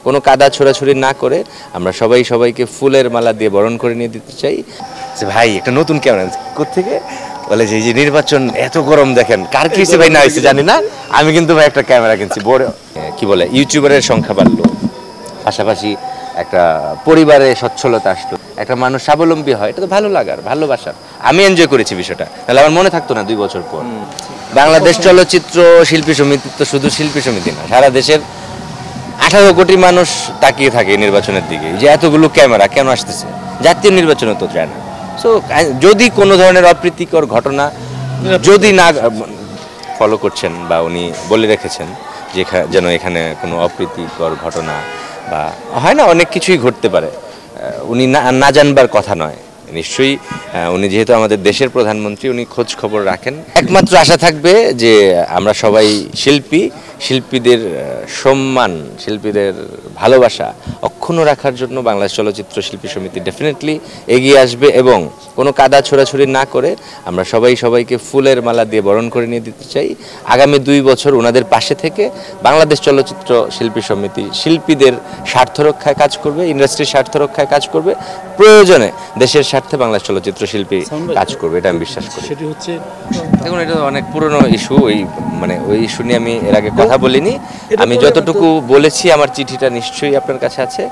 কোনো কাদা ছোড়াছুড়ি না করে আমরা সবাই সবাইকে ফুলের মালা দিয়ে বরণ করে নিয়ে দিতে চাই। যে ভাই একটা নতুন ক্যামেরা কোত্থেকে বলে যে এই যে নির্বাচন এত গরম দেখেন কার কি হয়েছে ভাই না হয়েছে জানি না, আমি কিন্তু ভাই একটা ক্যামেরা কিনছি বড় কি বলে ইউটিউবারের সংখ্যা বাড়লো, পাশাপাশি একটা পরিবারে সচ্ছলতা আসলো, একটা মানুষ স্বাবলম্বী হয়, এটা তো ভালো লাগার ভালোবাসার। আমি এনজয় করেছি বিষয়টা, তাহলে আমার মনে থাকতো না 2 বছর পর। বাংলাদেশ চলচ্চিত্র শিল্পী সমিতি তো শুধু শিল্পী সমিতি না, সারা দেশের 18 কোটি মানুষ তাকিয়ে থাকে নির্বাচনের দিকে, যে এতগুলো ক্যামেরা কেন আসতেছে, জাতীয় নির্বাচনে তো যায় না। সো যদি কোনো ধরনের অপ্রীতিকর ঘটনা যদি না ফলো করছেন বা উনি বলে রেখেছেন যে যেন এখানে কোনো অপ্রীতিকর ঘটনা বা হয় না, অনেক কিছুই ঘটতে পারে, উনি না জানবার কথা নয়। নিশ্চয়ই উনি যেহেতু আমাদের দেশের প্রধানমন্ত্রী, উনি খোঁজ খবর রাখেন। একমাত্র আশা থাকবে যে আমরা সবাই শিল্পীদের সম্মান, শিল্পীদের ভালোবাসা অক্ষুণ্ণ রাখার জন্য বাংলাদেশ চলচ্চিত্র শিল্পী সমিতি ডেফিনেটলি এগিয়ে আসবে এবং কোনো কাদা ছোড়াছুড়ি না করে আমরা সবাই সবাইকে ফুলের মালা দিয়ে বরণ করে নিয়ে দিতে চাই। আগামী 2 বছর ওনাদের পাশে থেকে বাংলাদেশ চলচ্চিত্র শিল্পী সমিতি শিল্পীদের স্বার্থ রক্ষায় কাজ করবে, ইন্ডাস্ট্রির স্বার্থ রক্ষায় কাজ করবে, প্রয়োজনে দেশের স্বার্থে বাংলাদেশ চলচ্চিত্র শিল্পী কাজ করবে, এটা আমি বিশ্বাস করি। সেটি হচ্ছে দেখুন, এটা অনেক পুরনো ইস্যু, ওই ইস্যু নিয়ে আমি এর আগে কথা বলিনি। আমি যতটুকু বলেছি আমার চিঠিটা নিশ্চয়ই আপনার কাছে আছে,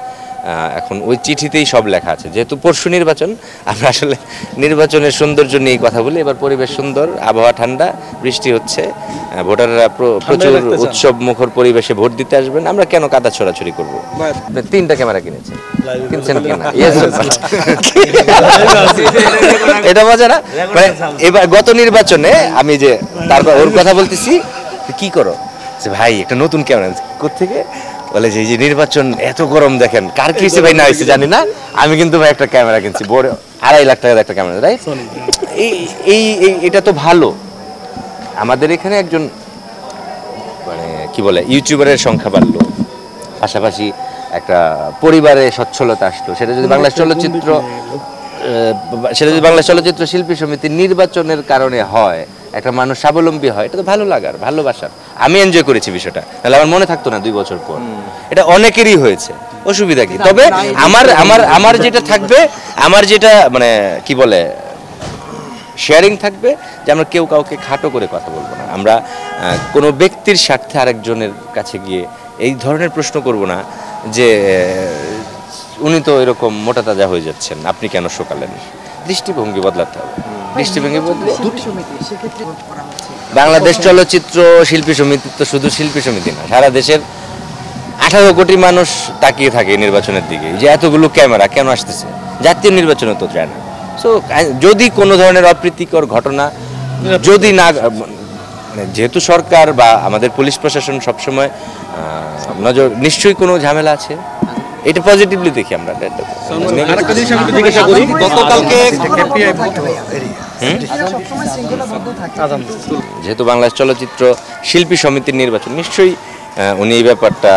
এখন ওই চিঠিতেই সব লেখা আছে। যেহেতু পরশু নির্বাচন, আমরা আসলে নির্বাচনের সৌন্দর্য নিয়ে কথা বলি। এবার পরিবেশ সুন্দর, আবহাওয়া ঠান্ডা, বৃষ্টি হচ্ছে, ভোটাররা প্রচুর উৎসব মুখর পরিবেশে ভোট দিতে আসবেন। আমরা কেন কাদা ছোড়াছুড়ি করবো? 3টা ক্যামেরা কিনেছেন কিনা? এটা মজা না? মানে এবার গত নির্বাচনে আমি যে তারপর ওর কথা বলতেছি, কি করো যে ভাই একটা নতুন ক্যামেরা কোত্থেকে বলে যে এই যে নির্বাচন এত গরম দেখেন কার কি হয়েছে ভাই না হয়েছে জানি না, আমি কিন্তু ভাই একটা ক্যামেরা কিনছি বড় 2.5 লাখ টাকার একটা ক্যামেরা, রাইট? এটা তো ভালো। আমাদের এখানে একজন মানে কি বলে ইউটিউবারের সংখ্যা বাড়লো, পাশাপাশি একটা পরিবারে সচ্ছলতা আসলো, সেটা যদি বাংলাদেশ চলচ্চিত্র শিল্পী সমিতির নির্বাচনের কারণে হয়, একটা মানুষ স্বাবলম্বী হয়, এটা তো ভালো লাগার ভালোবাসার। আমি এনজয় করেছি বিষয়টা, তাহলে আমার মনে থাকতো না 2 বছর পর। এটা অনেকেরই হয়েছে, অসুবিধা কি? তবে আমার যেটা থাকবে, আমার যেটা মানে কি বলে শেয়ারিং থাকবে, যে আমরা কেউ কাউকে খাটো করে কথা বলবো না, আমরা কোনো ব্যক্তির স্বার্থে আরেকজনের কাছে গিয়ে এই ধরনের প্রশ্ন করব না যে উনি তো এরকম মোটা তাজা হয়ে যাচ্ছেন, আপনি কেন শোকালেন। দৃষ্টিভঙ্গি বদলাতে হবে, দৃষ্টিভঙ্গি বদলে। বাংলাদেশ চলচ্চিত্র শিল্পী সমিতি তো শুধু শিল্পী সমিতি না, সারা দেশের 18 কোটি মানুষ তাকিয়ে থাকে নির্বাচনের দিকে, যে এতগুলো ক্যামেরা কেন আসতেছে, জাতীয় নির্বাচনে তো যায় না। সো যদি কোনো ধরনের অপ্রীতিকর ঘটনা যদি না যেহেতু সরকার বা আমাদের পুলিশ প্রশাসন সবসময় নজর, নিশ্চয়ই কোনো ঝামেলা আছে, এটা পজিটিভলি দেখি আমরা। যেহেতু বাংলাদেশ চলচ্চিত্র শিল্পী সমিতির নির্বাচন, নিশ্চয়ই উনি এই ব্যাপারটা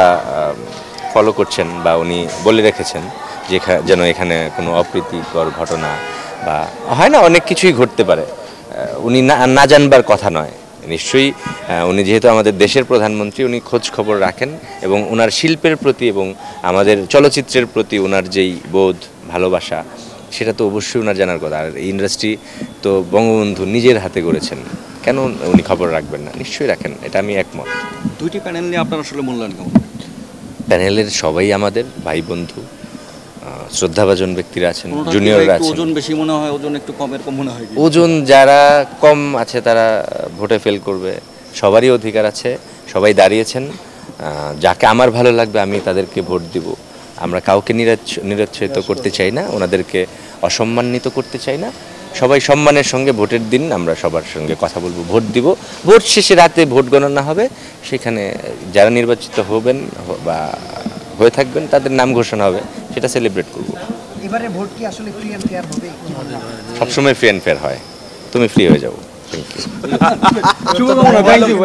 ফলো করছেন বা উনি বলে রেখেছেন যে যেন এখানে কোনো অপ্রীতিকর ঘটনা বা হয় না, অনেক কিছুই ঘটতে পারে, উনি না জানবার কথা নয়। নিশ্চয়ই উনি যেহেতু আমাদের দেশের প্রধানমন্ত্রী, উনি খোঁজ খবর রাখেন এবং ওনার শিল্পের প্রতি এবং আমাদের চলচ্চিত্রের প্রতি ওনার যেই বোধ ভালোবাসা, সেটা তো অবশ্যই ওনার জানার কথা। আর ইন্ডাস্ট্রি তো বঙ্গবন্ধু নিজের হাতে গড়েছেন, কেন উনি খবর রাখবেন না? নিশ্চয়ই রাখেন, এটা আমি একমত। 2টি প্যানেল নিয়ে আপনার আসলে মূল্যায়ন কেমন? প্যানেলের সবাই আমাদের ভাই বন্ধু, শ্রদ্ধাভাজন ব্যক্তিরা আছেন, জুনিয়ররা আছেন। ওজন বেশি মনে হয়, ওজন একটু কম মনে হয়? ওজন যারা কম আছে তারা ভোটে ফেল করবে, সবারই অধিকার আছে, সবাই দাঁড়িয়েছেন, যাকে আমার ভালো লাগবে আমি তাদেরকে ভোট দিব। আমরা কাউকে নিরুৎসাহিত করতে চাই না, ওনাদেরকে অসম্মানিত করতে চাই না। সবাই সম্মানের সঙ্গে ভোটের দিন আমরা সবার সঙ্গে কথা বলবো, ভোট দিব। ভোট শেষে রাতে ভোট গণনা হবে, সেখানে যারা নির্বাচিত হবেন বা হয়ে থাকবেন তাদের নাম ঘোষণা হবে, সেটা সেলিব্রেট করব। এবারে ভোট কি আসলে ফ্রি এন্ড ফেয়ার হবে? সবসময় ফ্রি এন্ড ফেয়ার হয়, তুমি ফ্রি হয়ে যাও। Thank you.